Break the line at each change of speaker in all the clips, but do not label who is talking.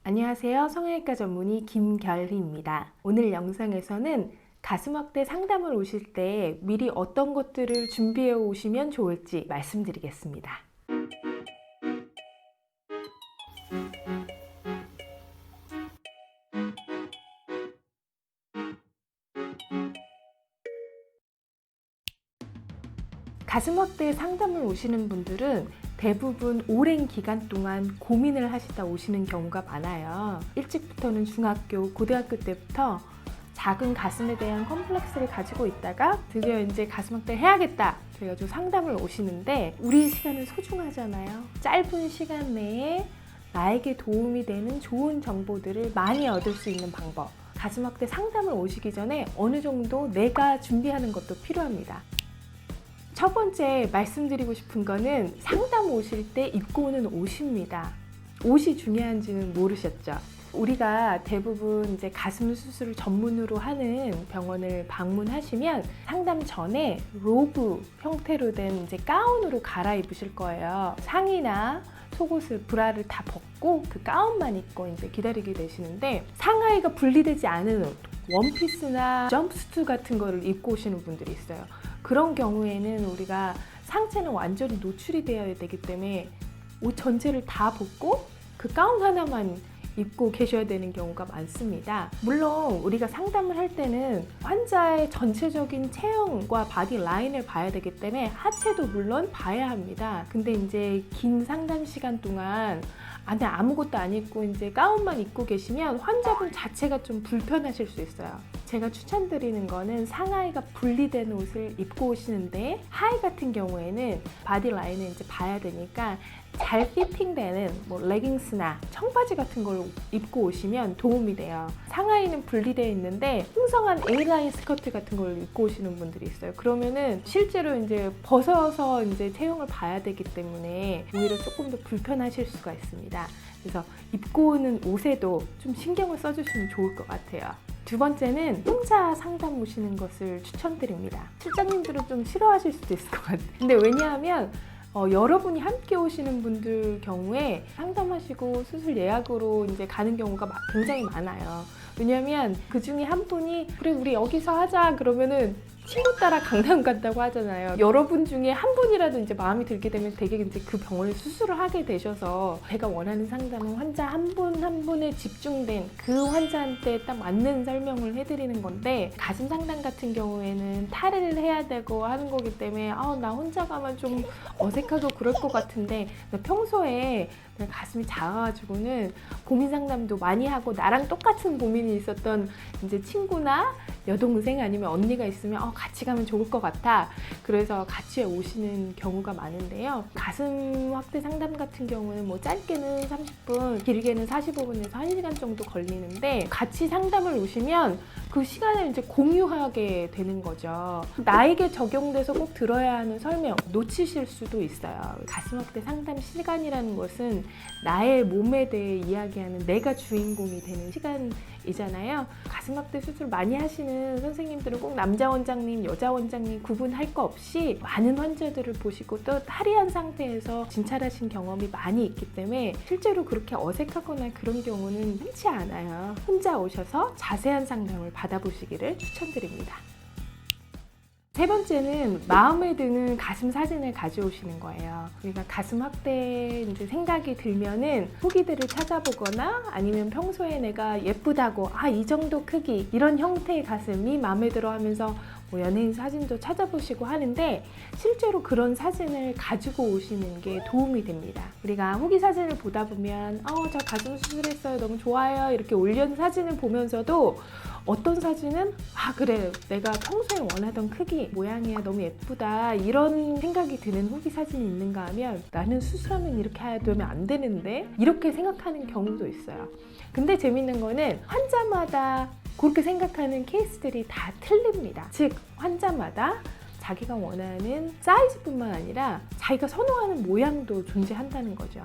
안녕하세요. 성형외과 전문의 김결희입니다. 오늘 영상에서는 가슴 확대 상담을 오실 때 미리 어떤 것들을 준비해 오시면 좋을지 말씀드리겠습니다. 가슴 확대 상담을 오시는 분들은 대부분 오랜 기간 동안 고민을 하시다 오시는 경우가 많아요. 일찍부터는 중학교, 고등학교 때부터 작은 가슴에 대한 컴플렉스를 가지고 있다가 드디어 이제 가슴 확대를 해야겠다 그래가지고 상담을 오시는데, 우리의 시간은 소중하잖아요. 짧은 시간 내에 나에게 도움이 되는 좋은 정보들을 많이 얻을 수 있는 방법, 가슴 확대 상담을 오시기 전에 어느 정도 내가 준비하는 것도 필요합니다. 첫 번째 말씀드리고 싶은 거는 상담 오실 때 입고 오는 옷입니다. 옷이 중요한지는 모르셨죠? 우리가 대부분 이제 가슴 수술을 전문으로 하는 병원을 방문하시면 상담 전에 로브 형태로 된 이제 가운으로 갈아입으실 거예요. 상의나 속옷을, 브라를 다 벗고 그 가운만 입고 이제 기다리게 되시는데, 상하의가 분리되지 않은 옷, 원피스나 점프수트 같은 거를 입고 오시는 분들이 있어요. 그런 경우에는 우리가 상체는 완전히 노출이 되어야 되기 때문에 옷 전체를 다 벗고 그 가운 하나만 입고 계셔야 되는 경우가 많습니다. 물론 우리가 상담을 할 때는 환자의 전체적인 체형과 바디 라인을 봐야 되기 때문에 하체도 물론 봐야 합니다. 근데 이제 긴 상담 시간 동안 안에 아무것도 안 입고 이제 가운만 입고 계시면 환자분 자체가 좀 불편하실 수 있어요. 제가 추천드리는 거는 상하의가 분리된 옷을 입고 오시는데, 하의 같은 경우에는 바디 라인을 이제 봐야 되니까 잘 피팅되는 레깅스나 청바지 같은 걸 입고 오시면 도움이 돼요. 상하의는 분리되어 있는데 풍성한 A라인 스커트 같은 걸 입고 오시는 분들이 있어요. 그러면은 실제로 이제 벗어서 이제 체형을 봐야 되기 때문에 오히려 조금 더 불편하실 수가 있습니다. 그래서 입고 오는 옷에도 좀 신경을 써주시면 좋을 것 같아요. 두 번째는 혼자 상담 오시는 것을 추천드립니다. 실장님들은 좀 싫어하실 수도 있을 것 같아요. 근데 왜냐하면 여러분이 함께 오시는 분들 경우에 상담하시고 수술 예약으로 이제 가는 경우가 굉장히 많아요. 왜냐하면 그 중에 한 분이 그래 우리 여기서 하자 그러면은 친구 따라 강남 간다고 하잖아요. 여러분 중에 한 분이라도 이제 마음이 들게 되면 되게 이제 그 병원에 수술을 하게 되셔서, 제가 원하는 상담은 환자 한 분 한 분에 집중된 그 환자한테 딱 맞는 설명을 해드리는 건데, 가슴 상담 같은 경우에는 탈의를 해야 되고 하는 거기 때문에 나 혼자 가면 좀 어색하고 그럴 것 같은데, 평소에 가슴이 작아가지고는 고민 상담도 많이 하고 나랑 똑같은 고민이 있었던 이제 친구나 여동생 아니면 언니가 있으면 같이 가면 좋을 것 같아. 그래서 같이 오시는 경우가 많은데요. 가슴 확대 상담 같은 경우는 뭐 짧게는 30분, 길게는 45분에서 1시간 정도 걸리는데, 같이 상담을 오시면 그 시간을 이제 공유하게 되는 거죠. 나에게 적용돼서 꼭 들어야 하는 설명 놓치실 수도 있어요. 가슴 확대 상담 시간이라는 것은 나의 몸에 대해 이야기하는 내가 주인공이 되는 시간이잖아요. 가슴 확대 수술 많이 하시는 선생님들은 꼭 남자 원장님, 여자 원장님 구분할 거 없이 많은 환자들을 보시고 또 탈의한 상태에서 진찰하신 경험이 많이 있기 때문에 실제로 그렇게 어색하거나 그런 경우는 흔치 않아요. 혼자 오셔서 자세한 상담을 받아보시기를 추천드립니다. 세 번째는 마음에 드는 가슴 사진을 가져오시는 거예요. 우리가 가슴 확대 이제 생각이 들면은 후기들을 찾아보거나 아니면 평소에 내가 예쁘다고 이 정도 크기, 이런 형태의 가슴이 마음에 들어 하면서 연예인 사진도 찾아보시고 하는데, 실제로 그런 사진을 가지고 오시는 게 도움이 됩니다. 우리가 후기 사진을 보다 보면 저 가슴 수술했어요, 너무 좋아요 이렇게 올린 사진을 보면서도 어떤 사진은 그래 내가 평소에 원하던 크기, 모양이야, 너무 예쁘다 이런 생각이 드는 후기 사진이 있는가 하면, 나는 수술하면 이렇게 되면 안 되는데 이렇게 생각하는 경우도 있어요. 근데 재밌는 거는 환자마다 그렇게 생각하는 케이스들이 다 틀립니다. 즉 환자마다 자기가 원하는 사이즈뿐만 아니라 자기가 선호하는 모양도 존재한다는 거죠.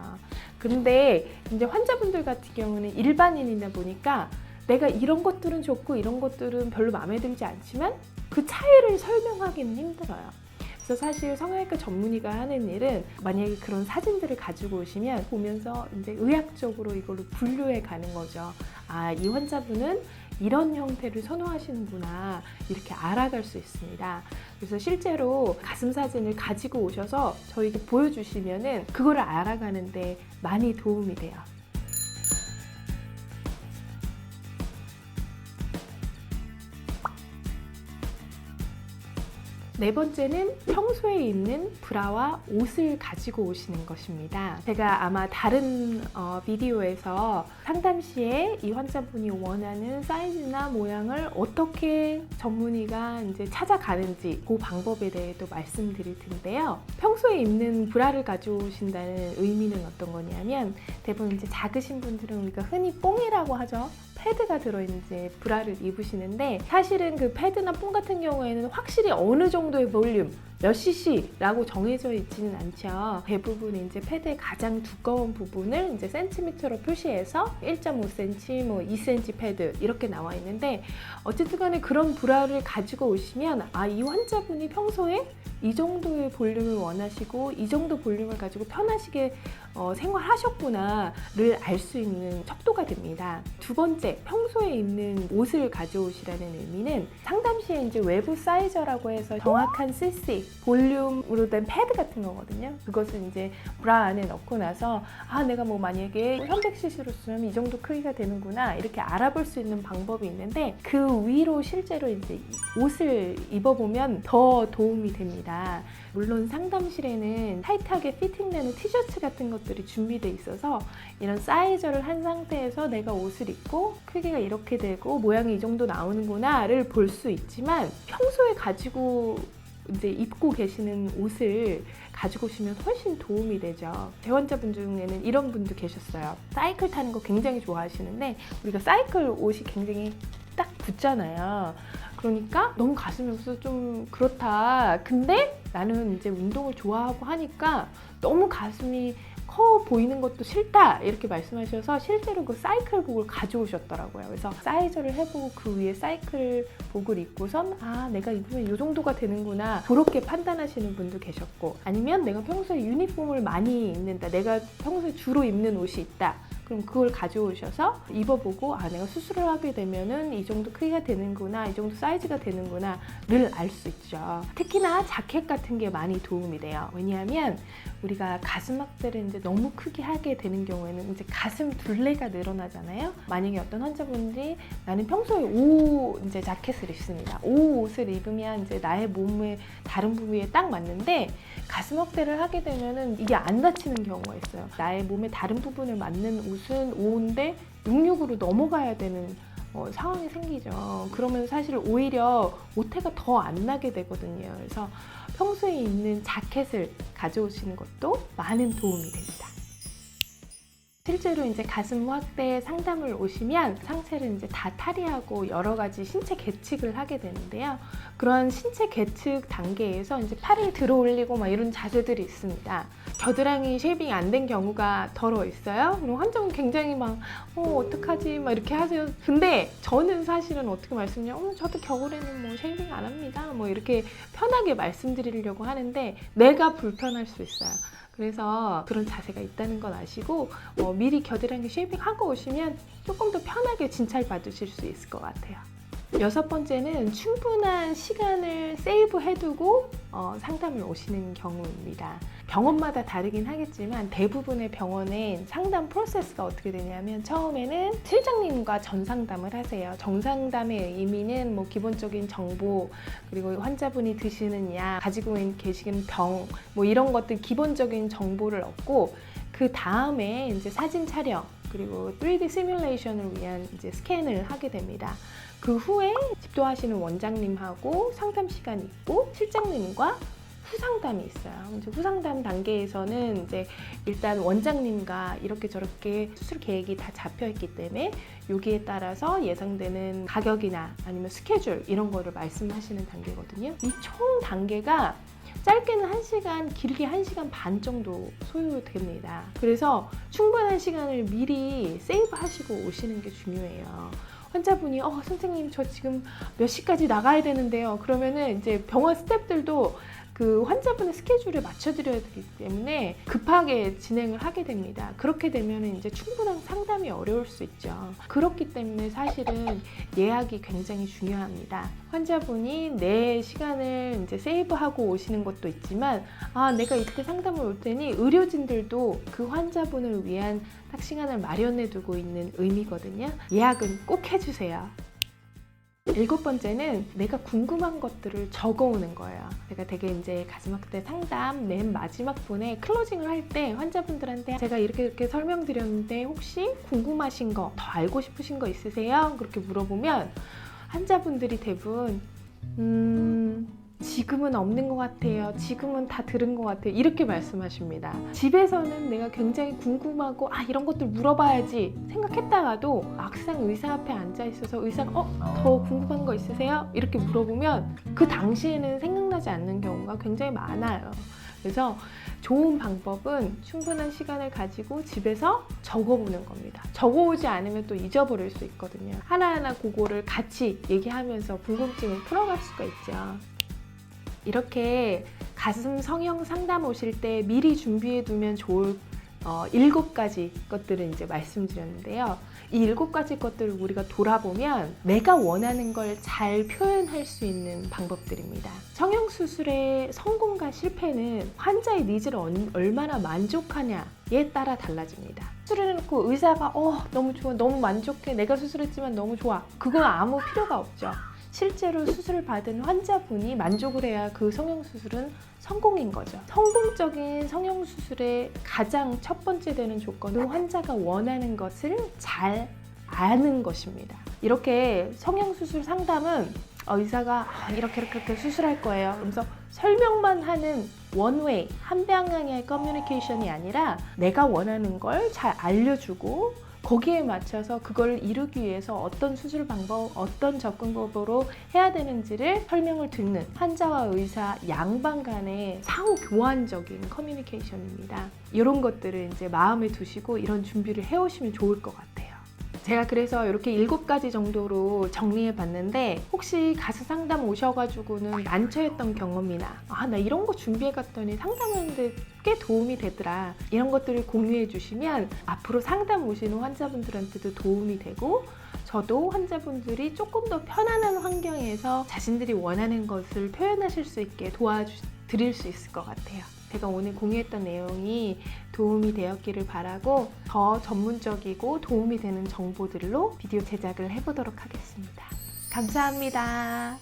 근데 이제 환자분들 같은 경우는 일반인이다 보니까 내가 이런 것들은 좋고 이런 것들은 별로 마음에 들지 않지만 그 차이를 설명하기는 힘들어요. 그래서 사실 성형외과 전문의가 하는 일은 만약에 그런 사진들을 가지고 오시면 보면서 이제 의학적으로 이걸로 분류해 가는 거죠. 아, 이 환자분은 이런 형태를 선호하시는구나, 이렇게 알아갈 수 있습니다. 그래서 실제로 가슴 사진을 가지고 오셔서 저에게 보여주시면은 그거를 알아가는데 많이 도움이 돼요. 네 번째는 평소에 입는 브라와 옷을 가지고 오시는 것입니다. 제가 아마 다른 비디오에서 상담 시에 이 환자분이 원하는 사이즈나 모양을 어떻게 전문의가 이제 찾아가는지 그 방법에 대해도 말씀드릴 텐데요. 평소에 입는 브라를 가져오신다는 의미는 어떤 거냐면, 대부분 이제 작으신 분들은 우리가 흔히 뽕이라고 하죠. 패드가 들어있는 이제 브라를 입으시는데, 사실은 그 패드나 뽕 같은 경우에는 확실히 어느 정도의 볼륨, 몇 cc라고 정해져 있지는 않죠. 대부분 이제 패드의 가장 두꺼운 부분을 이제 센티미터로 표시해서 1.5cm, 뭐 2cm 패드 이렇게 나와 있는데, 어쨌든 간에 그런 브라를 가지고 오시면 아, 이 환자분이 평소에 이 정도의 볼륨을 원하시고 이 정도 볼륨을 가지고 편하시게 생활하셨구나를 알 수 있는 척도가 됩니다. 두 번째, 평소에 입는 옷을 가져오시라는 의미는 상담 시에 이제 외부 사이저라고 해서 정확한 cc, 볼륨으로 된 패드 같은 거거든요. 그것을 이제 브라 안에 넣고 나서 아, 내가 뭐 만약에 300cc로 쓰면 이 정도 크기가 되는구나, 이렇게 알아볼 수 있는 방법이 있는데, 그 위로 실제로 이제 옷을 입어보면 더 도움이 됩니다. 물론 상담실에는 타이트하게 피팅되는 티셔츠 같은 것들이 준비되어 있어서 이런 사이저를 한 상태에서 내가 옷을 입고 크기가 이렇게 되고 모양이 이 정도 나오는구나를 볼 수 있지만, 평소에 가지고 이제 입고 계시는 옷을 가지고 오시면 훨씬 도움이 되죠. 제 환자분 중에는 이런 분도 계셨어요. 사이클 타는 거 굉장히 좋아하시는데 우리가 사이클 옷이 굉장히 딱 붙잖아요. 그러니까 너무 가슴이 없어서 좀 그렇다. 근데 나는 이제 운동을 좋아하고 하니까 너무 가슴이 커 보이는 것도 싫다, 이렇게 말씀하셔서 실제로 그 사이클복을 가져오셨더라고요. 그래서 사이즈를 해보고 그 위에 사이클복을 입고선 아, 내가 입으면 이 정도가 되는구나, 그렇게 판단하시는 분도 계셨고, 아니면 내가 평소에 유니폼을 많이 입는다, 내가 평소에 주로 입는 옷이 있다, 그럼 그걸 가져오셔서 입어보고 아, 내가 수술을 하게 되면은 이 정도 크기가 되는구나, 이 정도 사이즈가 되는구나를 알 수 있죠. 특히나 자켓 같은 게 많이 도움이 돼요. 왜냐하면 우리가 가슴 확대를 이제 너무 크게 하게 되는 경우에는 이제 가슴 둘레가 늘어나잖아요. 만약에 어떤 환자분들이 나는 평소에 O 이제 자켓을 입습니다. O 옷을 입으면 이제 나의 몸의 다른 부위에 딱 맞는데, 가슴 확대를 하게 되면은 이게 안 닫히는 경우가 있어요. 나의 몸의 다른 부분을 맞는 옷은 O인데 66으로 넘어가야 되는 상황이 생기죠. 그러면 사실 오히려 오태가 더 안 나게 되거든요. 그래서 평소에 입는 자켓을 가져오시는 것도 많은 도움이 됩니다. 실제로 이제 가슴 확대 상담을 오시면 상체를 이제 다 탈의하고 여러 가지 신체 계측을 하게 되는데요. 그런 신체 계측 단계에서 이제 팔을 들어 올리고 막 이런 자세들이 있습니다. 겨드랑이 쉐이빙이 안 된 경우가 더러 있어요. 그럼 환자분 굉장히 막 어떡하지 막 이렇게 하세요. 근데 저는 사실은 어떻게 말씀드려요? 저도 겨울에는 뭐 쉐이빙 안 합니다. 뭐 이렇게 편하게 말씀드리려고 하는데 내가 불편할 수 있어요. 그래서 그런 자세가 있다는 건 아시고 미리 겨드랑이 쉐이빙하고 오시면 조금 더 편하게 진찰 받으실 수 있을 것 같아요. 여섯 번째는 충분한 시간을 세이브 해두고 상담을 오시는 경우입니다. 병원마다 다르긴 하겠지만 대부분의 병원의 상담 프로세스가 어떻게 되냐면, 처음에는 실장님과 전상담을 하세요. 정상담의 의미는 뭐 기본적인 정보, 그리고 환자분이 드시는 약, 가지고 계시는 병, 뭐 이런 것들 기본적인 정보를 얻고, 그 다음에 이제 사진 촬영, 그리고 3D 시뮬레이션을 위한 이제 스캔을 하게 됩니다. 그 후에 집도하시는 원장님하고 상담 시간이 있고, 실장님과 후상담이 있어요. 이제 후상담 단계에서는 이제 일단 원장님과 이렇게 저렇게 수술 계획이 다 잡혀 있기 때문에 여기에 따라서 예상되는 가격이나 아니면 스케줄 이런 거를 말씀하시는 단계거든요. 이 총 단계가 짧게는 1시간, 길게 1시간 반 정도 소요됩니다. 그래서 충분한 시간을 미리 세이브 하시고 오시는 게 중요해요. 환자분이 선생님 저 지금 몇 시까지 나가야 되는데요. 그러면은 이제 병원 스태프들도 그 환자분의 스케줄에 맞춰드려야 되기 때문에 급하게 진행을 하게 됩니다. 그렇게 되면 이제 충분한 상담이 어려울 수 있죠. 그렇기 때문에 사실은 예약이 굉장히 중요합니다. 환자분이 내 시간을 이제 세이브하고 오시는 것도 있지만, 내가 이때 상담을 올 테니 의료진들도 그 환자분을 위한 딱 시간을 마련해 두고 있는 의미거든요. 예약은 꼭 해주세요. 7번째는 내가 궁금한 것들을 적어오는 거예요. 제가 되게 이제 가슴학대 상담 맨 마지막 분에 클로징을 할 때 환자분들한테 제가 이렇게 설명드렸는데 혹시 궁금하신 거, 더 알고 싶으신 거 있으세요? 그렇게 물어보면 환자분들이 대부분 지금은 없는 것 같아요. 지금은 다 들은 것 같아요. 이렇게 말씀하십니다. 집에서는 내가 굉장히 궁금하고 이런 것들 물어봐야지 생각했다가도 막상 의사 앞에 앉아 있어서 의사가 더 궁금한 거 있으세요? 이렇게 물어보면 그 당시에는 생각나지 않는 경우가 굉장히 많아요. 그래서 좋은 방법은 충분한 시간을 가지고 집에서 적어보는 겁니다. 적어오지 않으면 또 잊어버릴 수 있거든요. 하나하나 그거를 같이 얘기하면서 궁금증을 풀어갈 수가 있죠. 이렇게 가슴 성형 상담 오실 때 미리 준비해 두면 좋을 7가지 것들을 이제 말씀드렸는데요. 이 7가지 것들을 우리가 돌아보면 내가 원하는 걸 잘 표현할 수 있는 방법들입니다. 성형수술의 성공과 실패는 환자의 니즈를 얼마나 만족하냐에 따라 달라집니다. 수술을 해놓고 의사가 너무 좋아, 너무 만족해, 내가 수술했지만 너무 좋아, 그건 아무 필요가 없죠. 실제로 수술을 받은 환자분이 만족을 해야 그 성형수술은 성공인 거죠. 성공적인 성형수술의 가장 첫 번째 되는 조건은 환자가 원하는 것을 잘 아는 것입니다. 이렇게 성형수술 상담은 의사가 이렇게 수술할 거예요. 그러면서 설명만 하는 원웨이, 한 방향의 커뮤니케이션이 아니라 내가 원하는 걸 잘 알려주고 거기에 맞춰서 그걸 이루기 위해서 어떤 수술 방법, 어떤 접근법으로 해야 되는지를 설명을 듣는 환자와 의사 양방 간의 상호 교환적인 커뮤니케이션입니다. 이런 것들을 이제 마음에 두시고 이런 준비를 해오시면 좋을 것 같아요. 제가 그래서 이렇게 7가지 정도로 정리해 봤는데 혹시 가슴 상담 오셔가지고는 난처했던 경험이나 나 이런 거 준비해 갔더니 상담하는데 꽤 도움이 되더라, 이런 것들을 공유해 주시면 앞으로 상담 오시는 환자분들한테도 도움이 되고 저도 환자분들이 조금 더 편안한 환경에서 자신들이 원하는 것을 표현하실 수 있게 도와드릴 수 있을 것 같아요. 제가 오늘 공유했던 내용이 도움이 되었기를 바라고 더 전문적이고 도움이 되는 정보들로 비디오 제작을 해보도록 하겠습니다. 감사합니다.